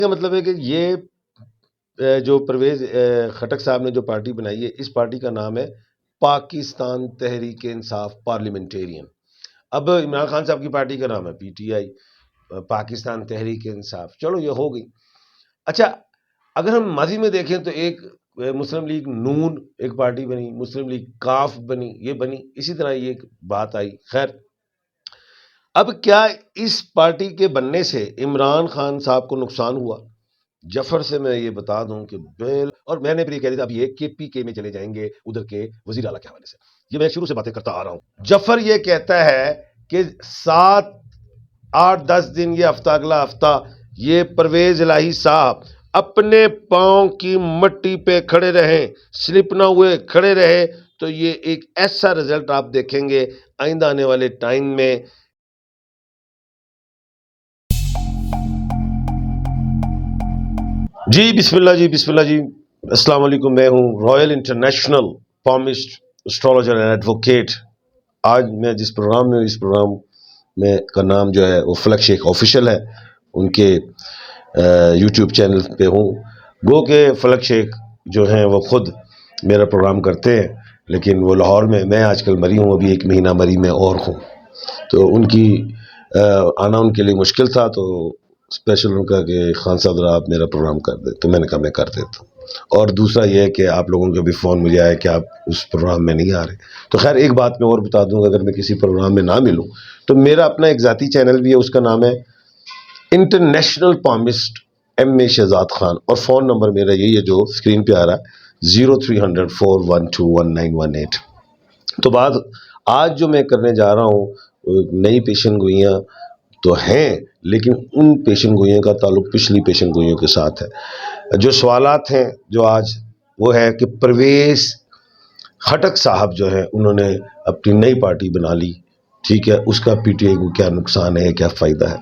کا مطلب ہے کہ یہ جو پرویز خٹک صاحب نے جو پارٹی بنائی ہے، اس پارٹی کا نام ہے پاکستان تحریک انصاف پارلیمنٹیرین۔ اب عمران خان صاحب کی پارٹی کا نام ہے P T I, Pakistan Tehreek Insaf. چلو یہ ہو گئی۔ اچھا، اگر ہم ماضی میں دیکھیں تو ایک مسلم لیگ نون ایک پارٹی بنی، مسلم لیگ کاف بنی، یہ بنی، اسی طرح یہ ایک بات آئی۔ خیر، اب کیا اس پارٹی کے بننے سے عمران خان صاحب کو نقصان ہوا؟ جعفر سے میں یہ بتا دوں کہ اور میں نے پھر یہ کہہ دیا اب یہ کے پی کے میں چلے جائیں گے ادھر کے وزیر اعلیٰ کے حوالے سے، یہ میں شروع سے باتیں کرتا آ رہا ہوں۔ جعفر یہ کہتا ہے کہ 7-8-10 دن یہ ہفتہ اگلا ہفتہ یہ پرویز الہی صاحب اپنے پاؤں کی مٹی پہ کھڑے رہیں، سلپ نہ ہوئے کھڑے رہے تو یہ ایک ایسا رزلٹ آپ دیکھیں گے آئندہ آنے والے ٹائم میں۔ جی بسم اللہ جی، بسم اللہ جی، السلام علیکم۔ میں ہوں Royal international palmist astrologer and advocate. آج میں جس پروگرام میں اس پروگرام میں کا نام جو ہے وہ فلک شیخ آفیشیل ہے، ان کے یوٹیوب چینل پہ ہوں۔ گو کہ فلک شیخ جو ہیں وہ خود میرا پروگرام کرتے ہیں، لیکن وہ لاہور میں آج کل مری ہوں، ابھی 1 مہینہ مری میں اور ہوں، تو ان کی آنا ان کے لیے مشکل تھا، تو اسپیشل ان کا کہ خان صاحب ذرا آپ میرا پروگرام کر دیں، تو میں نے کہا میں کر دیتا ہوں۔ اور دوسرا یہ ہے کہ آپ لوگوں کے بھی فون مجھے آیا کہ آپ اس پروگرام میں نہیں آ رہے، تو خیر ایک بات میں اور بتا دوں، اگر میں کسی پروگرام میں نہ ملوں تو میرا اپنا ایک ذاتی چینل بھی ہے، اس کا نام ہے انٹرنیشنل پامسٹ ایم اے شہزاد خان، اور فون نمبر میرا یہی ہے جو اسکرین پہ آ رہا ہے 0300-412-1918۔ تو بات آج جو میں کرنے جا رہا ہوں، نئی پیشن گوئیاں تو ہیں، لیکن ان پیشن گوئیوں کا تعلق پچھلی پیشن گوئیوں کے ساتھ ہے۔ جو سوالات ہیں جو آج وہ ہے کہ پرویز خٹک صاحب جو ہے انہوں نے اپنی نئی پارٹی بنا لی، ٹھیک ہے، اس کا پی ٹی آئی کو کیا نقصان ہے، کیا فائدہ ہے۔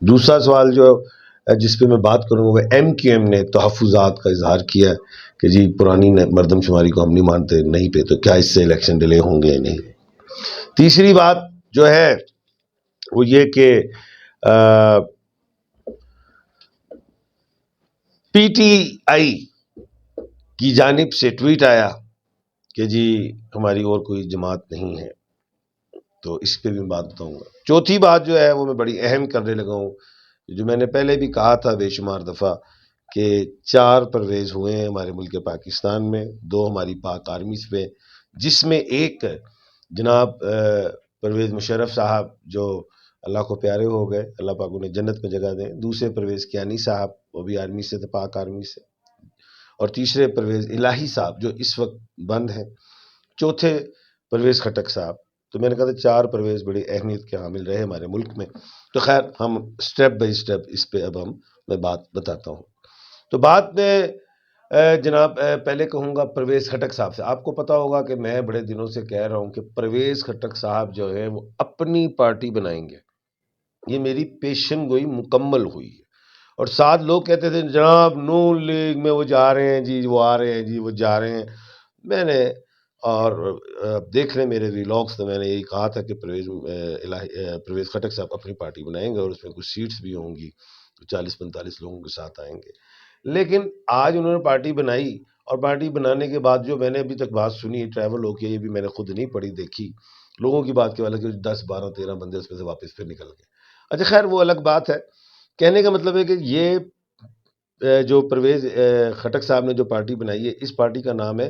دوسرا سوال جو جس پہ میں بات کروں گا وہ ایم کیو ایم نے تحفظات کا اظہار کیا ہے کہ جی پرانی مردم شماری کو ہم نہیں مانتے، نہیں پہ تو کیا اس سے الیکشن ڈیلے ہوں گے یا نہیں۔ تیسری بات جو ہے وہ یہ کہ پی ٹی آئی کی جانب سے ٹویٹ آیا کہ جی ہماری اور کوئی جماعت نہیں ہے، تو اس پہ بھی میں بات بتاؤں گا۔ چوتھی بات جو ہے وہ میں بڑی اہم کرنے لگا ہوں، جو میں نے پہلے بھی کہا تھا بے شمار دفعہ کہ 4 پرویز ہوئے ہیں ہمارے ملک پاکستان میں، 2 ہماری پاک آرمیز پہ، جس میں ایک جناب پرویز مشرف صاحب جو اللہ کو پیارے ہو گئے، اللہ پاک انہیں جنت میں جگہ دیں، دوسرے پرویز کیانی صاحب وہ بھی آرمی سے تھے، پاک آرمی سے، اور تیسرے پرویز الہی صاحب جو اس وقت بند ہیں، چوتھے پرویز خٹک صاحب۔ تو میں نے کہا تھا 4 پرویز بڑی اہمیت کے حامل رہے ہمارے ملک میں۔ تو خیر ہم سٹیپ بائی سٹیپ اس پہ اب میں بات بتاتا ہوں۔ تو بات میں جناب پہلے کہوں گا پرویز خٹک صاحب سے۔ آپ کو پتا ہوگا کہ میں بڑے دنوں سے کہہ رہا ہوں کہ پرویز خٹک صاحب جو ہے وہ اپنی پارٹی بنائیں گے، یہ میری پیشن گوئی مکمل ہوئی ہے۔ اور 7 لوگ کہتے تھے جناب نون لیگ میں وہ جا رہے ہیں جی، وہ آ رہے ہیں جی، وہ جا رہے ہیں۔ میں نے اور دیکھ رہے میرے ویلاگس تو میں نے یہی کہا تھا کہ پرویز خٹک صاحب اپنی پارٹی بنائیں گے اور اس میں کچھ سیٹس بھی ہوں گی، 40-45 لوگوں کے ساتھ آئیں گے۔ لیکن آج انہوں نے پارٹی بنائی، اور پارٹی بنانے کے بعد جو میں نے ابھی تک بات سنی، ٹریول ہو کے، یہ بھی میں نے خود نہیں پڑھی دیکھی، لوگوں کی بات کے والا کہ 10-12-13 بندے اس میں سے واپس پھر نکل گئے۔ اچھا خیر وہ الگ بات ہے۔ کہنے کا مطلب ہے کہ یہ جو پرویز خٹک صاحب نے جو پارٹی بنائی ہے، اس پارٹی کا نام ہے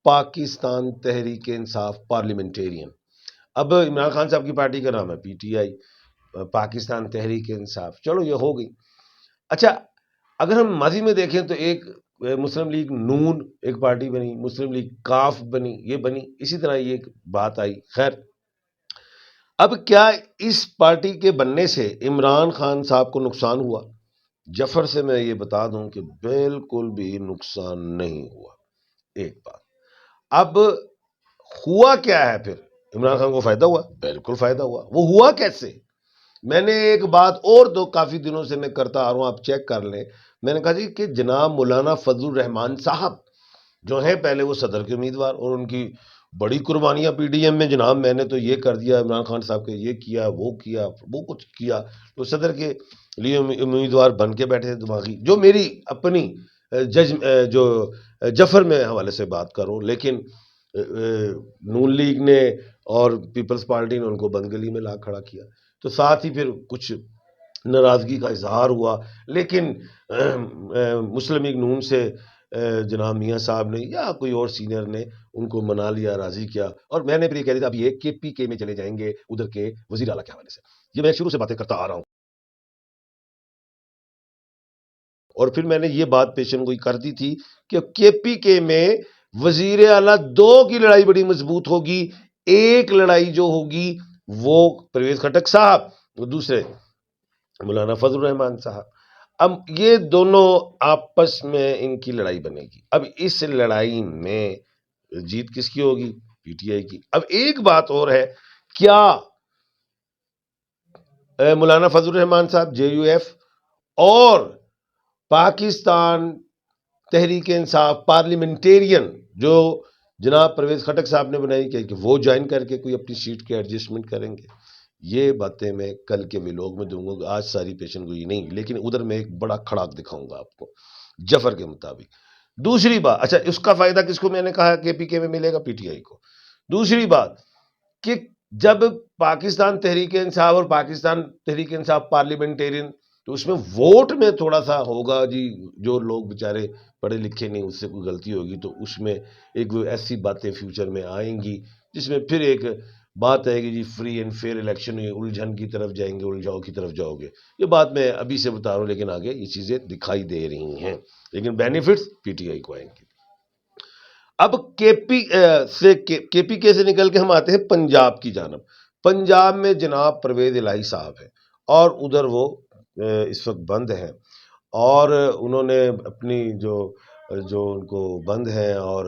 پاکستان تحریک انصاف پارلیمنٹیرین۔ اب عمران خان صاحب کی پارٹی کا نام ہے P T I, Pakistan Tehreek Insaf. چلو یہ ہو گئی۔ اچھا، اگر ہم ماضی میں دیکھیں تو ایک مسلم لیگ نون ایک پارٹی بنی، مسلم لیگ کاف بنی، یہ بنی، اسی طرح یہ ایک بات آئی۔ خیر، اب کیا اس پارٹی کے بننے سے عمران خان صاحب کو نقصان ہوا؟ جعفر سے میں یہ بتا دوں کہ بالکل بھی نقصان نہیں ہوا۔ ایک بات، اب ہوا کیا ہے پھر؟ عمران خان کو فائدہ ہوا؟ بالکل فائدہ ہوا۔ وہ ہوا کیسے؟ میں نے ایک بات اور کافی دنوں سے میں کرتا آ رہا ہوں، آپ چیک کر لیں۔ میں نے کہا جی کہ جناب مولانا فضل الرحمان صاحب جو ہیں، پہلے وہ صدر کے امیدوار، اور ان کی بڑی قربانیاں پی ڈی ایم میں جناب، میں نے تو یہ کر دیا، عمران خان صاحب کے یہ کیا وہ کچھ کیا، تو صدر کے لیے امیدوار بن کے بیٹھے دماغی، جو میری اپنی جو جفر میں حوالے سے بات کروں، لیکن نون لیگ نے اور پیپلز پارٹی نے ان کو بند گلی میں لا کھڑا کیا، تو ساتھ ہی پھر کچھ ناراضگی کا اظہار ہوا، لیکن مسلم لیگ نون سے جناب میاں صاحب نے یا کوئی اور سینئر نے ان کو منا لیا، راضی کیا، اور میں نے پھر یہ کہہ دیا اب یہ کے پی کے میں چلے جائیں گے ادھر کے وزیر اعلیٰ کے حوالے سے، یہ میں شروع سے باتیں کرتا آ رہا ہوں، اور پھر میں نے یہ بات پیشن گوئی کر دی تھی کہ کے پی کے میں وزیر اعلیٰ دو کی لڑائی بڑی مضبوط ہوگی، ایک لڑائی جو ہوگی وہ پرویز خٹک صاحب، دوسرے مولانا فضل الرحمان صاحب، اب یہ دونوں آپس میں ان کی لڑائی بنے گی، اب اس لڑائی میں جیت کس کی ہوگی؟ پی ٹی آئی کی۔ اب ایک بات اور ہے، کیا مولانا فضل الرحمان صاحب جے یو ایف اور پاکستان تحریک انصاف پارلیمنٹیرین جو جناب پرویز خٹک صاحب نے بنائی کہ وہ جوائن کر کے کوئی اپنی سیٹ کے ایڈجسٹمنٹ کریں گے؟ یہ باتیں میں کل کے ویلوگ میں دوں گا، آج ساری پیشن گوئی نہیں، لیکن ادھر میں ایک بڑا کھڑاک دکھاؤں گا آپ کو جفر کے مطابق۔ دوسری بات، اچھا اس کا فائدہ کس کو میں نے کہا کے پی کے میں ملے گا؟ پی ٹی آئی کو۔ دوسری بات کہ جب پاکستان تحریک انصاف اور پاکستان تحریک انصاف پارلیمنٹیرین، تو اس میں ووٹ میں تھوڑا سا ہوگا جی، جو لوگ بیچارے پڑھے لکھے نہیں، اس سے کوئی غلطی ہوگی تو اس میں ایک ایسی باتیں فیوچر میں آئیں گی جس میں پھر ایک بات ہے کہ جی فری اینڈ فیئر الیکشن، الجھن کی طرف جائیں گے، الجھاؤ کی طرف جاؤ گے، یہ بات میں ابھی سے بتا رہا ہوں، لیکن آگے یہ چیزیں دکھائی دے رہی ہیں، لیکن بینیفٹس پی ٹی آئی کو آئیں گے۔ اب کے پی کے سے نکل کے ہم آتے ہیں پنجاب کی جانب۔ پنجاب میں جناب پرویز الہی صاحب ہیں اور ادھر وہ اس وقت بند ہیں، اور انہوں نے اپنی جو ان کو بند ہیں اور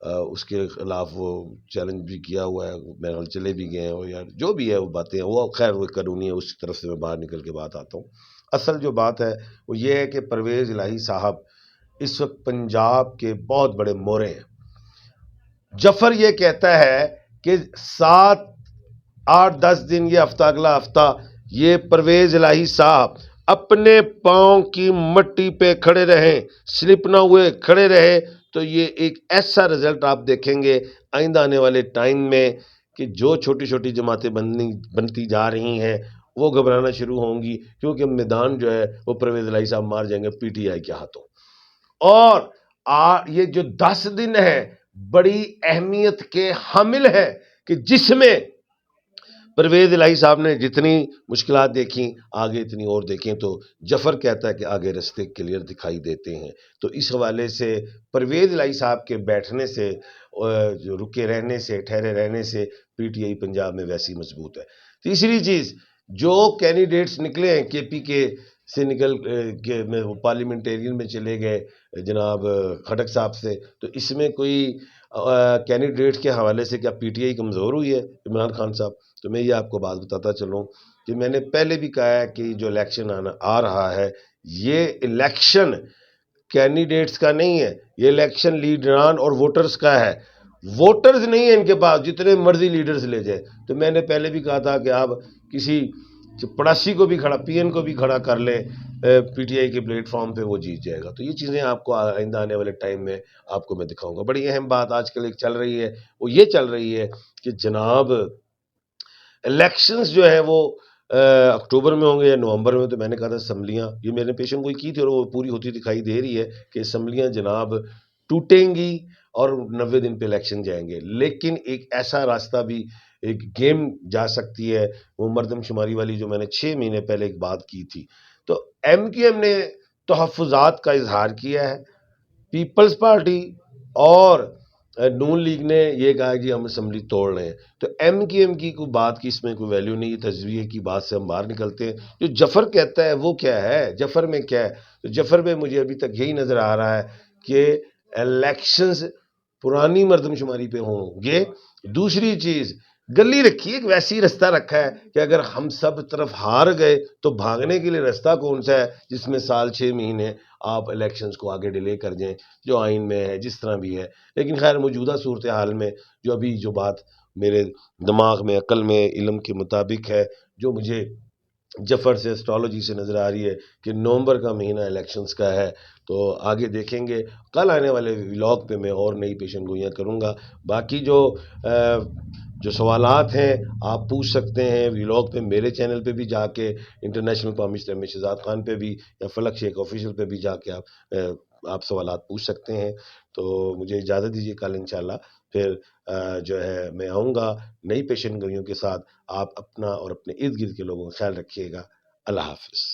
اس کے خلاف وہ چیلنج بھی کیا ہوا ہے، میرے خیال چلے بھی گئے ہیں، اور یار جو بھی ہے وہ باتیں وہ خیر وہ قانونی ہے، اس طرف سے میں باہر نکل کے بات آتا ہوں۔ اصل جو بات ہے وہ یہ ہے کہ پرویز الہی صاحب اس وقت پنجاب کے بہت بڑے مورے ہیں۔ جفر یہ کہتا ہے کہ 7 8 10 دن یہ ہفتہ اگلا ہفتہ یہ پرویز الہی صاحب اپنے پاؤں کی مٹی پہ کھڑے رہیں، سلپ نہ ہوئے کھڑے رہے، تو یہ ایک ایسا رزلٹ آپ دیکھیں گے آئندہ آنے والے ٹائم میں کہ جو چھوٹی چھوٹی جماعتیں بنتی جا رہی ہیں وہ گھبرانا شروع ہوں گی، کیونکہ میدان جو ہے وہ پرویز الہی صاحب مار جائیں گے پی ٹی آئی کے ہاتھوں۔ اور یہ جو 10 دن ہے بڑی اہمیت کے حامل ہے کہ جس میں پرویز الہی صاحب نے جتنی مشکلات دیکھیں آگے اتنی اور دیکھیں، تو جفر کہتا ہے کہ آگے رستے کلیئر دکھائی دیتے ہیں۔ تو اس حوالے سے پرویز الہی صاحب کے بیٹھنے سے، جو رکے رہنے سے، ٹھہرے رہنے سے پی ٹی آئی پنجاب میں ویسی مضبوط ہے۔ تیسری چیز، جو کینڈیڈیٹس نکلے ہیں کے پی کے سے نکل کے میں پارلیمنٹیرین میں چلے گئے جناب خٹک صاحب سے، تو اس میں کوئی کینڈیڈیٹ کے حوالے سے کیا پی ٹی آئی کمزور ہوئی ہے عمران خان صاحب؟ تو میں یہ آپ کو بات بتاتا چلوں کہ میں نے پہلے بھی کہا ہے کہ جو الیکشن آ رہا ہے یہ الیکشن کینڈیڈیٹس کا نہیں ہے، یہ الیکشن لیڈران اور ووٹرز کا ہے۔ ووٹرز نہیں ہیں ان کے پاس، جتنے مرضی لیڈرز لے جائے۔ تو میں نے پہلے بھی کہا تھا کہ آپ کسی پڑاسی کو بھی کھڑا، پی این کو بھی کھڑا کر لیں پی ٹی آئی کے پلیٹ فارم پہ، وہ جیت جائے گا۔ تو یہ چیزیں آپ کو آئندہ آنے والے ٹائم میں آپ کو میں دکھاؤں گا۔ بڑی اہم بات آج کل ایک چل رہی ہے، وہ یہ چل رہی ہے کہ جناب الیکشنز جو ہیں وہ اکتوبر میں ہوں گے یا نومبر میں، تو میں نے کہا تھا اسمبلیاں، یہ میں نے پیشن گوئی کی تھی اور وہ پوری ہوتی دکھائی دے رہی ہے کہ اسمبلیاں جناب ٹوٹیں گی اور 90 دن پہ الیکشن جائیں گے۔ لیکن ایک ایسا راستہ بھی، ایک گیم جا سکتی ہے، وہ مردم شماری والی جو میں نے 6 مہینے پہلے ایک بات کی تھی۔ تو ایم کیو ایم نے تحفظات کا اظہار کیا ہے، پیپلز پارٹی اور نون لیگ نے یہ کہا کہ ہم اسمبلی توڑ رہے ہیں۔ تو ایم کیو ایم کی کوئی بات کی اس میں کوئی ویلیو نہیں، تجزیے کی بات سے ہم باہر نکلتے ہیں۔ جو جفر کہتا ہے وہ کیا ہے، جفر میں کیا ہے؟ تو جفر میں مجھے ابھی تک یہی نظر آ رہا ہے کہ الیکشنز پرانی مردم شماری پہ ہوں گے۔ دوسری چیز، گلی رکھی ہے، ایک ویسی رستہ رکھا ہے کہ اگر ہم سب طرف ہار گئے تو بھاگنے کے لیے رستہ کون سا ہے جس میں سال 6 مہینے آپ الیکشنز کو آگے ڈیلے کر دیں، جو آئین میں ہے، جس طرح بھی ہے۔ لیکن خیر موجودہ صورتحال میں جو ابھی جو بات میرے دماغ میں، عقل میں، علم کے مطابق ہے، جو مجھے جفر سے، اسٹرالوجی سے نظر آ رہی ہے کہ نومبر کا مہینہ الیکشنز کا ہے، تو آگے دیکھیں گے۔ کل آنے والے ولاگ پہ میں اور نئی پیشن گوئیاں کروں گا۔ باقی جو سوالات ہیں آپ پوچھ سکتے ہیں ولاگ پہ، میرے چینل پہ بھی جا کے، انٹرنیشنل پرامسٹر میں شہزاد خان پہ بھی، یا فلک شیخ آفیشیل پہ بھی جا کے آپ سوالات پوچھ سکتے ہیں۔ تو مجھے اجازت دیجیے، کل انشاءاللہ پھر جو ہے میں آؤں گا نئی پیشن گوئیوں کے ساتھ۔ آپ اپنا اور اپنے ارد گرد کے لوگوں کا خیال رکھیے گا۔ اللہ حافظ۔